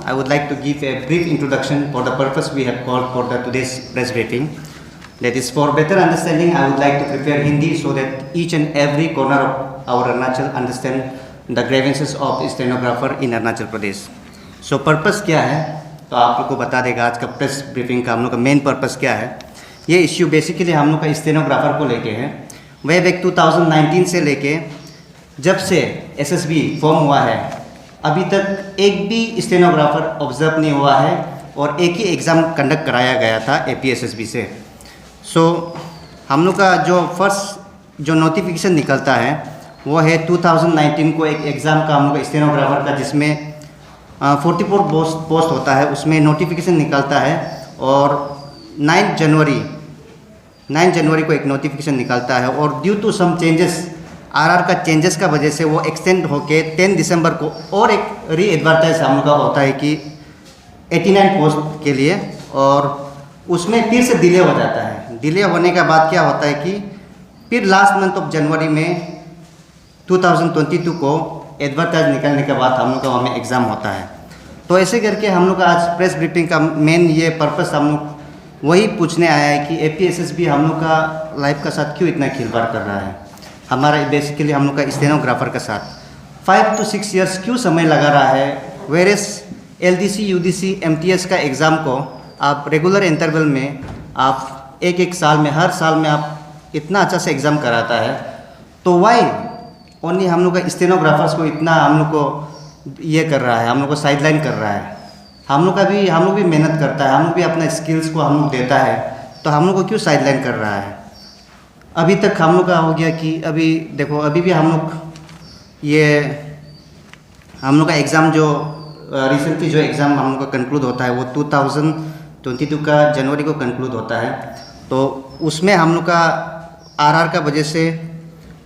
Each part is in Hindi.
I would like to give a brief introduction for the purpose we have called for the today's press briefing. That is, for better understanding, I would like to prepare Hindi so that each and every corner of our Arunachal understand the grievances of stenographer in Arunachal Pradesh. So purpose क्या है, तो आप लोग को बता देगा आज का प्रेस ब्रीफिंग का हम लोग का मेन पर्पस क्या है। ये इश्यू बेसिकली हम लोग का स्टेनोग्राफर को लेके है। वह बैक 2019 से लेके जब से एसएसबी फॉर्म हुआ है अभी तक एक भी स्टेनोग्राफर ऑब्जर्व नहीं हुआ है और एक ही एग्ज़ाम कंडक्ट कराया गया था एपीएसएसबी से। सो हम लोग का जो फर्स्ट जो नोटिफिकेशन निकलता है वो है 2019 को एक एग्ज़ाम का हम लोग का स्टेनोग्राफर का जिसमें 44 पोस्ट होता है, उसमें नोटिफिकेशन निकलता है और 9 जनवरी को एक नोटिफिकेशन निकलता है और due to some changes RR का चेंजेस का वजह से वो एक्सटेंड होके 10 दिसंबर को और एक री एडवर्टाइज हम लोग का होता है कि 89 पोस्ट के लिए, और उसमें फिर से डिले हो जाता है। डिले होने के बाद क्या होता है कि फिर लास्ट मंथ ऑफ जनवरी में 2022 को एडवर्टाइज निकलने के बाद हम लोग का वहाँ में एग्ज़ाम होता है। तो ऐसे करके हम लोग का आज प्रेस ब्रीफिंग का मेन ये पर्पस हम लोग वही पूछने आया है कि एपीएसएसबी हम लोग का लाइफ का साथ क्यों इतना खिलवाड़ कर रहा है। हमारा बेसिकली हम लोग का स्टेनोग्राफर के साथ 5 to 6 years क्यों समय लगा रहा है, वेरेस एलडीसी यूडीसी एमटीएस का एग्ज़ाम को आप रेगुलर इंटरवल में आप एक साल में हर साल में आप इतना अच्छा से एग्ज़ाम कराता है, तो वाई ओनली हम लोग का स्टेनोग्राफर्स को इतना हम लोग को ये कर रहा है, हम लोग को साइडलाइन कर रहा है। हम लोग भी मेहनत करता है, हम लोग भी अपना स्किल्स को हम लोग देता है, तो हम लोग को क्यों साइडलाइन कर रहा है। अभी तक हम लोग का हो गया कि अभी देखो अभी भी हम लोग का एग्ज़ाम जो रिसेंटली जो एग्ज़ाम हम लोग का कंक्लूड होता है वो 2022 का जनवरी को कंक्लूड होता है। तो उसमें हम लोग का आरआर का वजह से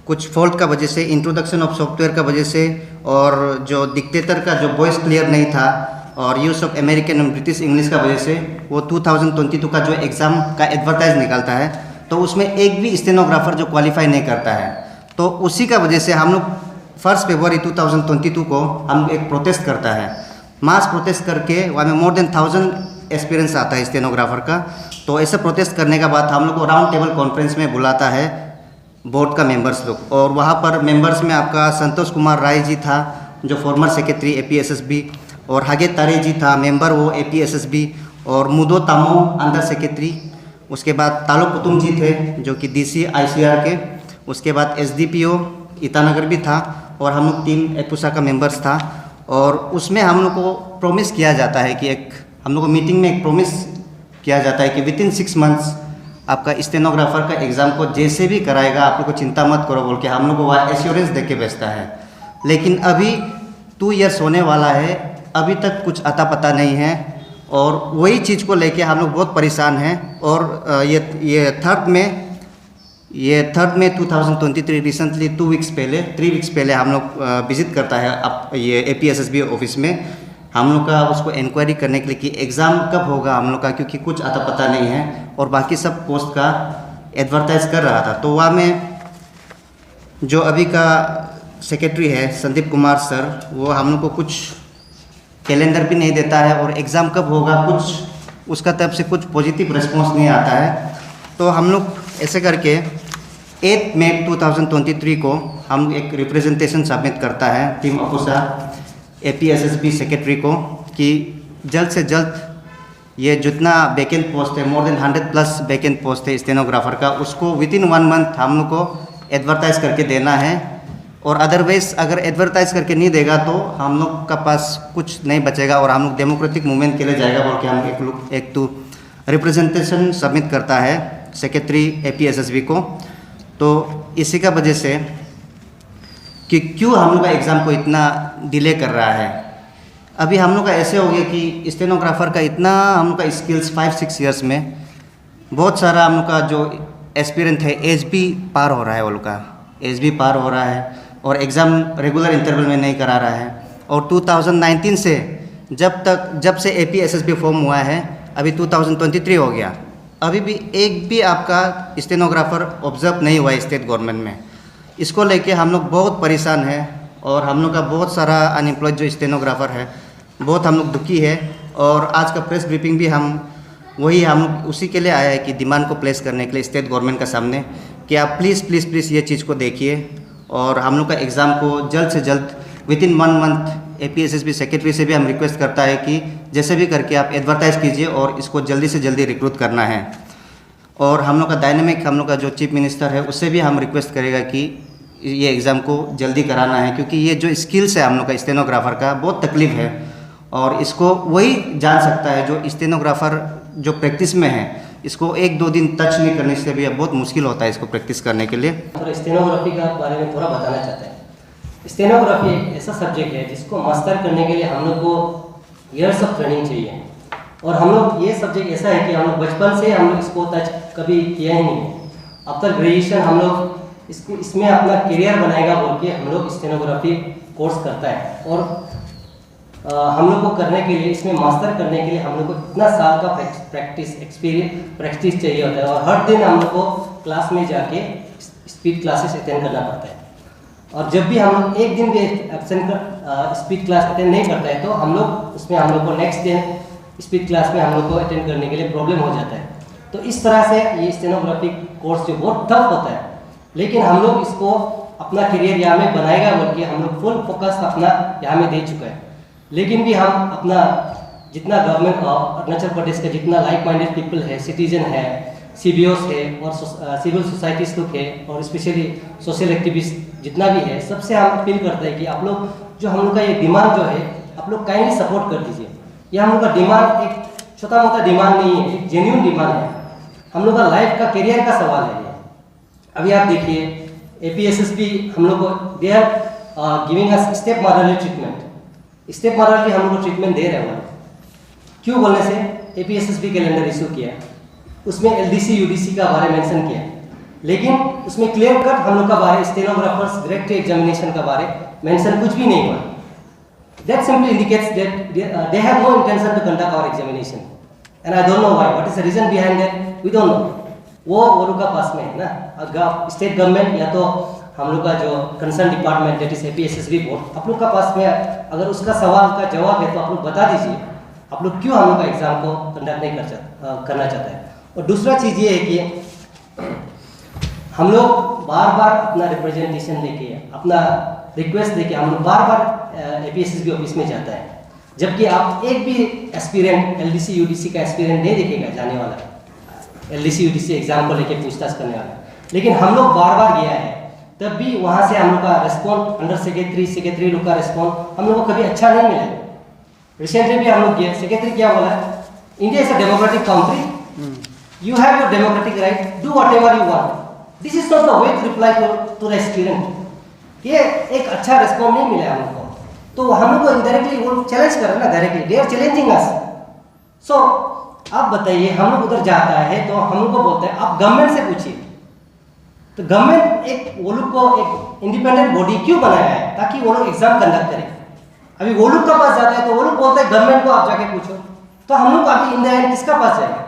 कुछ फॉल्ट का वजह से, इंट्रोडक्शन ऑफ सॉफ्टवेयर का वजह से और जो डिक्टेटर का जो वॉइस क्लियर नहीं था और यूज़ ऑफ अमेरिकन और ब्रिटिश इंग्लिश का वजह से वो 2022 का जो एग्ज़ाम का एडवर्टाइज निकलता है तो उसमें एक भी स्टेनोग्राफर जो क्वालिफाई नहीं करता है। तो उसी का वजह से हम लोग 1 फरवरी 2022 को हम एक प्रोटेस्ट करता है, मास प्रोटेस्ट करके वहाँ में मोर देन 1000 एक्सपीरियंस आता है स्टेनोग्राफर का। तो ऐसे प्रोटेस्ट करने के बाद हम लोग को राउंड टेबल कॉन्फ्रेंस में बुलाता है बोर्ड का मेंबर्स लोग, और वहाँ पर मेंबर्स में आपका संतोष कुमार राय जी था जो फॉर्मर सेक्रेटरी एपीएसएसबी, और हागे तारे जी था मेंबर वो एपीएसएसबी, और मुदो तामो अंडर सेक्रेटरी। उसके बाद तालो पुतुम जी थे जो कि डीसी आईसीआर के। उसके बाद एसडीपीओ ईटानगर भी था और हम लोग टीम एपुसा का मेंबर्स था। और उसमें हम लोग को प्रॉमिस किया जाता है कि हम लोग को मीटिंग में एक प्रॉमिस किया जाता है कि विदिन 6 मंथ्स आपका स्टेनोग्राफर का एग्ज़ाम को जैसे भी कराएगा आप लोग को चिंता मत करो बोल के हम लोग को वह एश्योरेंस दे के भेजता है। लेकिन अभी 2 years होने वाला है, अभी तक कुछ अता पता नहीं है, और वही चीज़ को लेके हम लोग बहुत परेशान हैं। और ये थर्ड में 2023 रिसेंटली 3 वीक्स पहले हम लोग विजिट करता है अब ये एपीएसएसबी ऑफिस में हम लोग का उसको इंक्वायरी करने के लिए कि एग्ज़ाम कब होगा हम लोग का, क्योंकि कुछ अता पता नहीं है और बाकी सब पोस्ट का एडवर्टाइज कर रहा था। तो वहाँ में जो अभी का सेक्रेटरी है संदीप कुमार सर, वो हम लोग को कुछ कैलेंडर भी नहीं देता है और एग्ज़ाम कब होगा कुछ उसका तरफ से कुछ पॉजिटिव रिस्पॉन्स नहीं आता है। तो हम लोग ऐसे करके 8 मई 2023 को हम एक रिप्रेजेंटेशन सबमिट करता है टीम अपुसा एपीएसएसबी सेक्रेटरी को कि जल्द से जल्द ये जितना वैकेंट पोस्ट है, मोर देन 100+ वैकेंट पोस्ट है स्टेनोग्राफर का, उसको विदिन 1 मंथ हम लोग को एडवर्टाइज़ करके देना है। और अदरवाइज अगर एडवर्टाइज़ करके नहीं देगा तो हम लोग का पास कुछ नहीं बचेगा और हम लोग डेमोक्रेटिक मूवमेंट के लिए जाएगा बोल के हम एक तो रिप्रेजेंटेशन सबमिट करता है सेक्रेटरी एपीएसएसबी को। तो इसी का वजह से कि क्यों हम लोग का एग्ज़ाम को इतना डिले कर रहा है। अभी हम लोग का ऐसे हो गया कि स्टेनोग्राफर का इतना हम लोग का स्किल्स 5-6 years में बहुत सारा हम लोग का जो एक्सपीरियंस है एज भी पार हो रहा है, वो लोग का एज भी पार हो रहा है और एग्ज़ाम रेगुलर इंटरवल में नहीं करा रहा है। और 2019 से जब से एपीएसएसबी फॉर्म हुआ है अभी 2023 हो गया, अभी भी एक भी आपका स्टेनोग्राफर ऑब्जर्व नहीं हुआ है स्टेट गवर्नमेंट में। इसको लेके हम लोग बहुत परेशान हैं और हम लोग का बहुत सारा अनएम्प्लॉयड जो स्टेनोग्राफर है बहुत हम लोग दुखी है। और आज का प्रेस ब्रीफिंग भी हम लोग उसी के लिए आया है कि डिमांड को प्लेस करने के लिए स्टेट गवर्नमेंट का सामने कि आप प्लीज़ प्लीज़ प्लीज़ ये चीज़ को देखिए और हम लोग का एग्ज़ाम को जल्द से जल्द विदिन 1 मंथ APSSB सेक्रेटरी से भी हम रिक्वेस्ट करता है कि जैसे भी करके आप एडवर्टाइज़ कीजिए और इसको जल्दी से जल्दी रिक्रूट करना है। और हम लोग का डायनेमिक, हम लोग का जो चीफ मिनिस्टर है उससे भी हम रिक्वेस्ट करेगा कि ये एग्ज़ाम को जल्दी कराना है, क्योंकि ये जो स्किल्स है हम लोग का स्टेनोग्राफर का बहुत तकलीफ है और इसको वही जान सकता है जो स्टेनोग्राफर जो प्रैक्टिस में है। इसको 1-2 दिन टच नहीं करने से भी बहुत मुश्किल होता है इसको प्रैक्टिस करने के लिए। थोड़ा स्टेनोग्राफी का बारे में थोड़ा बताना चाहते हैं। स्टेनोग्राफी एक ऐसा सब्जेक्ट है जिसको मास्टर करने के लिए हम लोग को ईयर्स ऑफ ट्रेनिंग चाहिए और हम लोग ये सब्जेक्ट ऐसा है कि हम लोग बचपन से हम लोग इसको टच कभी किया ही नहीं है। अब तक ग्रेजुएशन हम लोग इसमें अपना करियर बनाएगा बोल के हम लोग स्टेनोग्राफी कोर्स करता है और हम लोग को करने के लिए, इसमें मास्टर करने के लिए हम लोग को इतना साल का प्रैक्टिस चाहिए होता है और हर दिन हम लोग को क्लास में जाके स्पीड क्लासेस अटेंड करना पड़ता है। और जब भी हम लोग एक दिन भी एब्सेंट कर स्पीड क्लास अटेंड नहीं करता है तो हम लोग उसमें हम लोग को नेक्स्ट डे स्पीड क्लास में हम लोग को अटेंड करने के लिए प्रॉब्लम हो जाता है। तो इस तरह से ये स्टेनोग्राफी कोर्स जो बहुत टफ होता है, लेकिन हम लोग इसको अपना करियर यहाँ में बनाएगा बोल के हम लोग फुल फोकस अपना यहाँ में दे चुका है। लेकिन भी हम अपना जितना गवर्नमेंट अरुणाचल प्रदेश का जितना लाइक माइंडेड पीपल है, सिटीजन है, CBOs है और सिविल सोसाइटीज लोग है और स्पेशली सोशल एक्टिविस्ट जितना भी है, सबसे हम अपील करते हैं कि आप लोग जो हम लोग का ये डिमांड जो है आप लोग काइंडली सपोर्ट कर दीजिए। ये हम लोग का डिमांड एक छोटा मोटा डिमांड नहीं है, एक जेन्युइन डिमांड है। हम लोग का लाइफ का करियर का सवाल है ये। अभी आप देखिए APSSB हम लोग को they are giving us step model treatment. Step model हम लोग को ट्रीटमेंट दे रहे हैं। क्यों बोलने से APSSB कैलेंडर इशू किया, उसमें LDC UDC का बारे मेंशन किया, लेकिन उसमें क्लियर कट हम लोग का बारे स्टेनोग्राफर्स ग्रेड 2 एग्जामिनेशन का बारे मेंशन कुछ भी नहीं हुआ। That simply indicates that they have no intention to conduct our examination, and I don't know why. What is the reason behind that? We don't know. वो लोग का पास में है ना, स्टेट गवर्नमेंट या तो हम लोग का जो concern department that is APSSB board, आप लोग का पास में अगर उसका सवाल का जवाब है तो आप लोग बता दीजिए आप लोग क्यों हम लोग का एग्जाम को कंडक्ट नहीं करना चाहता है। और दूसरा चीज़ ये है कि हम लोग बार बार अपना रिप्रेजेंटेशन लेके, अपना रिक्वेस्ट लेके हम लोग बार बार APSSB ऑफिस में जाता है, जबकि आप एक भी एस्पिरेंट LDC UDC का एस्पिरेंट नहीं दिखेगा जाने वाला, LDC UDC एग्जाम को लेके पूछताछ करने वाला। लेकिन हम लोग बार बार गया है, तब भी वहाँ से हम लोग का रिस्पॉन्स अंडर सेक्रेटरी लोग का रिस्पॉन्स हम लोग को कभी अच्छा नहीं मिला। रिसेंटली भी हम लोग गए, सेक्रेटरी क्या बोला, India is a democratic country, you have your democratic right, do whatever you want, this is not the way to reply to the student. ये एक अच्छा रिस्पॉन्स नहीं मिला हम लोग को, तो हम लोग को इनडायरेक्टली वो चैलेंज कर रहे हैं ना, डायरेक्टली दे आर चैलेंजिंग अस। सो आप बताइए, हम लोग उधर जाता है तो हम लोग को बोलते हैं आप गवर्नमेंट से पूछिए। तो गवर्नमेंट एक वो लोग को एक इंडिपेंडेंट बॉडी क्यों बनाया है, ताकि वो लोग एग्जाम कंडक्ट करें। अभी वो लोग का पास जाता है तो वो लोग बोलते हैं गवर्नमेंट को आप जाके पूछो, तो हम लोग अभी इन द एंड किसका पास जाएगा।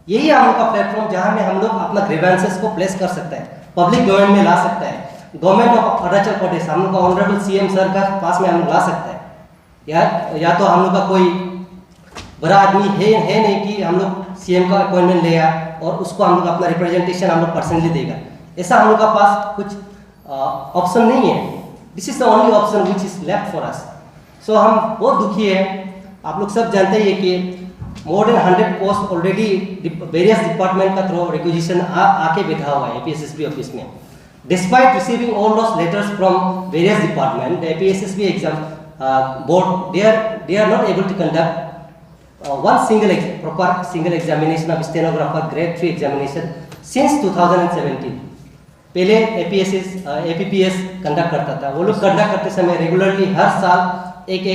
यही हम लोग का प्लेटफॉर्म जहाँ में हम लोग अपना ग्रीवेंसेस को प्लेस कर सकते हैं, पब्लिक डोमेन में ला सकते हैं। गवर्नमेंट ऑफ अरुणाचल प्रदेश हम लोग का ऑनरेबल CM सर का पास में हम लोग ला सकते हैं, या तो हम लोग का कोई बड़ा आदमी है नहीं कि हम लोग CM का अपॉइंटमेंट लेगा और उसको हम लोग अपना रिप्रेजेंटेशन हम लोग पर्सनली देगा, ऐसा हम लोग का पास कुछ ऑप्शन नहीं है। This is the only option which is left for us. So हम बहुत दुखी है। आप लोग सब जानते हैं कि more than 100 post already various department का थ्रू रिक्वेजिशन आके बैठा हुआ है APSSB ऑफिस में। Despite receiving all those letters from various departments, the APSSB exam board they are not able to conduct one proper single examination of stenographer grade 3 examination since 2017. पहले APPS कंडक्ट करता था, वो लोग कंडक्ट करते समय रेगुलरली हर साल एक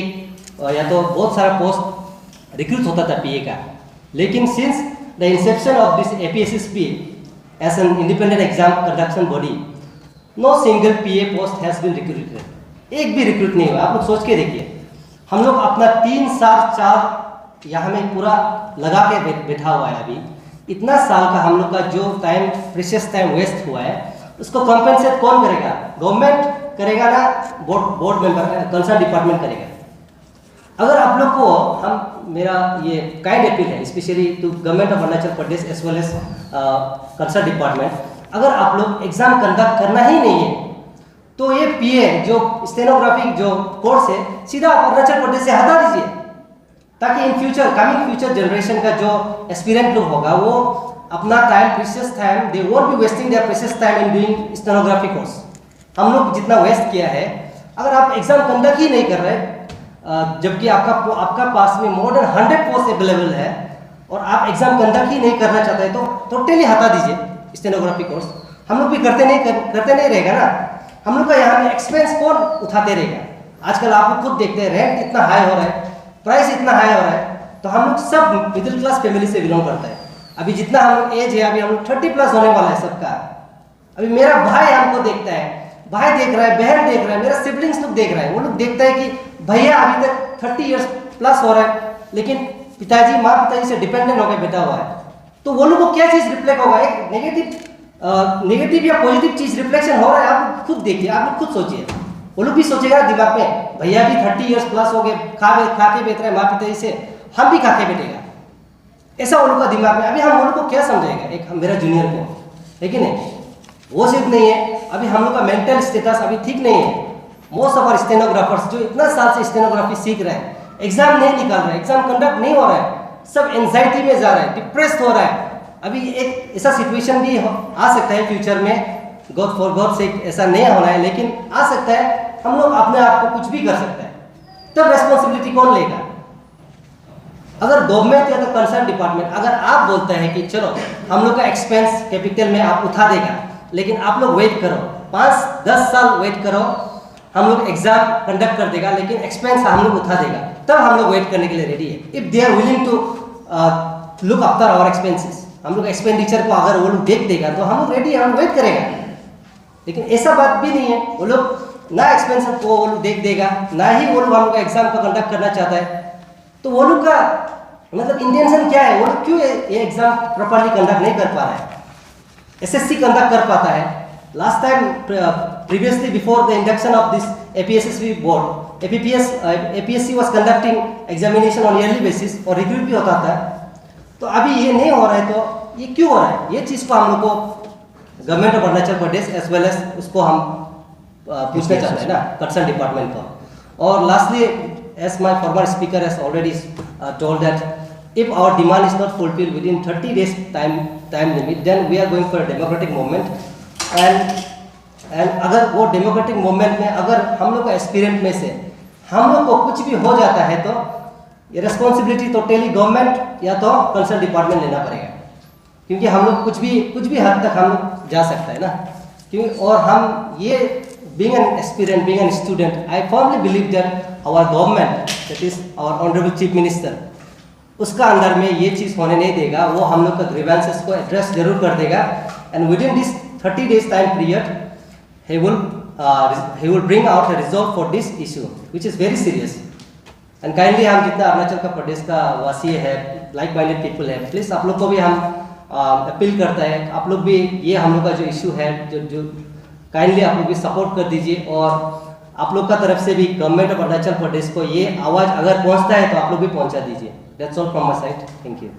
या तो बहुत सारा पोस्ट रिक्रूट होता था PA का। लेकिन since the inception of this APSSB as an independent exam conduction body, no single PA post has been recruited. एक भी रिक्रूट नहीं हुआ। आप लोग सोच के देखिए, हम लोग अपना 3 साल 4 यहाँ में पूरा लगा के बैठा हुआ है। अभी इतना साल का हम लोग का जो टाइम, प्रेशियस टाइम वेस्ट हुआ है, उसको कॉम्पेंसेट कौन करेगा? गवर्नमेंट करेगा ना बोर्ड मेंबर, कंसर्न डिपार्टमेंट करेगा। अगर आप लोग को हम मेरा ये काइंड अपील है specially to government of Arunachal Pradesh as well as concern department, अगर आप लोग एग्जाम कंडक्ट करना ही नहीं है तो ये पीए जो स्टेनोग्राफी जो कोर्स है सीधा आप अरुणाचल प्रदेश से हटा दीजिए, ताकि in future coming future generation का जो एस्पिरेंट लोग होगा वो अपना time precious time they won't be wasting their precious time in doing stenography course. हम लोग जितना वेस्ट किया है, अगर आप एग्जाम कंडक्ट ही नहीं कर रहे जबकि आपका पास में मोर देन 100 पोस्ट अवेलेबल है और आप एग्जाम कंडक्ट ही नहीं करना चाहते तो टोटली हटा दीजिए स्टेनोग्राफी कोर्स। हम लोग भी करते नहीं रहेगा ना, हम लोग का यहाँ में एक्सपेंस कौन उठाते रहेगा? आजकल आप लोग खुद देखते हैं रेंट इतना हाई हो रहा है, प्राइस इतना हाई हो रहा है, तो हम लोग सब मिडिल क्लास फैमिली से बिलोंग करता है। अभी जितना हम लोग एज है, अभी हम लोग 30 प्लस होने वाला है सबका। अभी मेरा भाई हमको देखता है, भाई देख रहा है, बहन देख रहा है, मेरा सिबलिंग्स लोग देख रहा है, वो लोग देखता है कि भैया अभी तक 30 इयर्स प्लस हो रहा है लेकिन पिताजी माँ पिताजी से डिपेंडेंट होकर बैठा हुआ है, तो वो लोग को क्या चीज़ रिफ्लेक्ट होगा? एक नेगेटिव या पॉजिटिव चीज़ रिफ्लेक्शन हो रहा है। आप लोग खुद देखिए, आप लोग खुद सोचिए, वो लोग भी सोचेगा दिमाग में भैया भी 30 इयर्स प्लस हो गए, खा के बैठ रहे हैं माँ पिताजी से, हम भी खा के बैठेगा, ऐसा वो लोग का दिमाग में। अभी हम वो लोग को क्या समझाएगा? एक मेरा जूनियर को है कि नहीं, वो सिर्फ नहीं है, अभी हम लोग का मेंटल स्टेटस अभी ठीक नहीं है। मोस्ट ऑफ आवर स्टेनोग्राफर्स जो इतना साल से स्टेनोग्राफी सीख रहे हैं, एग्जाम नहीं निकाल रहे, एग्जाम कंडक्ट नहीं हो रहा है, सब एंजाइटी में जा रहा है, डिप्रेस्ड हो रहा है। अभी एक ऐसा सिचुएशन भी आ सकता है फ्यूचर में, गॉड फॉर गॉड से ऐसा नहीं होना है, लेकिन आ सकता है। हम लोग अपने आप को कुछ भी कर सकते हैं, तब रेस्पॉन्सिबिलिटी कौन लेगा? अगर गवर्नमेंट या तो कंसर्न डिपार्टमेंट अगर आप बोलते हैं कि चलो हम लोग का एक्सपेंस कैपिटल में आप उठा देगा, लेकिन आप लोग वेट करो, 5-10 साल वेट करो, हम लोग एग्जाम कंडक्ट कर देगा लेकिन एक्सपेंस हम लोग उठा देगा, तब हम लोग वेट करने के लिए रेडी है। If they are willing to look after our expenses, हम लोग एक्सपेंडिचर को अगर वो लोग देख देगा तो हम लोग रेडी है, हम वेट करेगा। लेकिन ऐसा बात भी नहीं है, वो लोग ना एक्सपेंस को वो लोग देख देगा, ना ही वो लोग हम लोग एग्जाम को कंडक्ट करना चाहता है, तो वो लोग का मतलब इंटेंशन क्या है? वो लोग क्यों ये एग्जाम प्रॉपर्ली कंडक्ट नहीं कर पा रहा है? एसएससी कंडक्ट कर पाता है। Last time previously before the induction of this APSSB board, APSC was conducting examination on yearly basis और रिक्रूट भी होता था। तो अभी ये नहीं हो रहा है, तो ये क्यों हो रहा है? ये चीज़ को हम लोग को government of Arunachal Pradesh as well as उसको हम पूछना चाहते हैं ना, कंसर्न डिपार्टमेंट को। और lastly, as my former speaker has already told that if our demand is not fulfilled within 30 days time limit, then we are going for a democratic movement। and अगर वो डेमोक्रेटिक मूवमेंट में अगर हम लोग का एस्पिरेंट में से हम लोग को कुछ भी हो जाता है, तो ये रिस्पॉन्सिबिलिटी टोटली गवर्नमेंट या तो कंसर्न डिपार्टमेंट लेना पड़ेगा, क्योंकि हम लोग कुछ भी हद तक हम लोग जा सकता है ना। क्योंकि और हम ये being an aspirant, being a student, I firmly believe that our government, that is our honorable chief minister, उसका अंदर में ये चीज़ होने नहीं देगा। वो हम लोग का ग्रीवेंसेस को एड्रेस जरूर कर देगा, and with in this 30 days time period he will bring out a resolve for this issue which is very serious। and kindly हम जितना अरुणाचल का प्रदेश का वासी है, लाइक माइंडेड पीपल है, प्लीज आप लोग को भी हम अपील करता है, आप लोग भी ये हम लोग का जो इशू है जो काइंडली आप लोग भी सपोर्ट कर दीजिए, और आप लोग का तरफ से भी गवर्नमेंट ऑफ अरुणाचल प्रदेश को ये आवाज़ अगर पहुंचता है तो आप लोग भी पहुंचा दीजिए। That's all from my side, thank you.